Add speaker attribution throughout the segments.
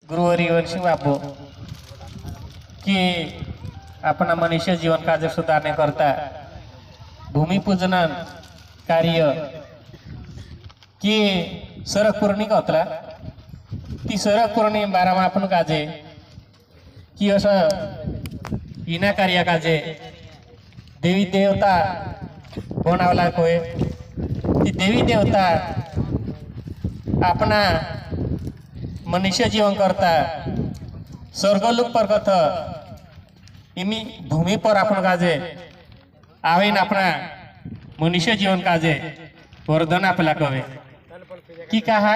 Speaker 1: गुरुवारी वर्षी बापू की आपण मनुष्य जीवन कार्य सुधारण्याकरता भूमिपूजन कार्य की सरक पूर्णी होतला ती सरक पूर्णी बारामा आपण काजे की असं इना कार्य काजे देवी देवता बनावला कोय ती देवी देवता आपणा मनुष्य जीवन करता स्वर्गलोक पर कथ इमी भूमि पर आपण काजे आवेन अपना मनुष्य जीवन काजे वरदान आपला कवे की कहा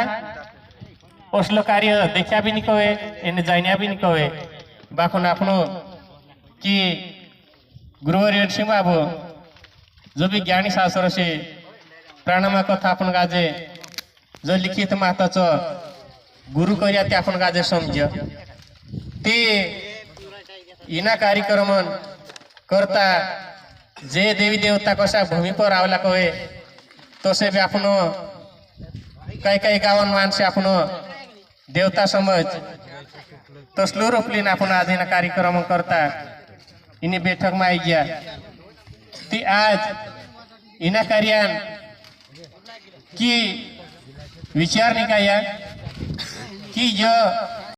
Speaker 1: असलो कार्य देखा भी नहीं कवे एने जानिया भी नहीं कवे बाखुन आपनो की गुरुवारी सिंह बाबू जो भी ज्ञानी शास्त्र से प्राणमा कथा आपण काजे जो लिखित माताच गुरु कर्या ते आपण काजे समज ते इना कार्यक्रम करता जे देवी देवता कशा भूमी पर आवला कवे तसे भी आपण काही काही गावन माणसे आपण देवता समज तसलो रोपलीन आपण आधीना कार्यक्रम करता इनी बैठक में आई गया ती आज इना कार्यान की विचार निकाया कि जो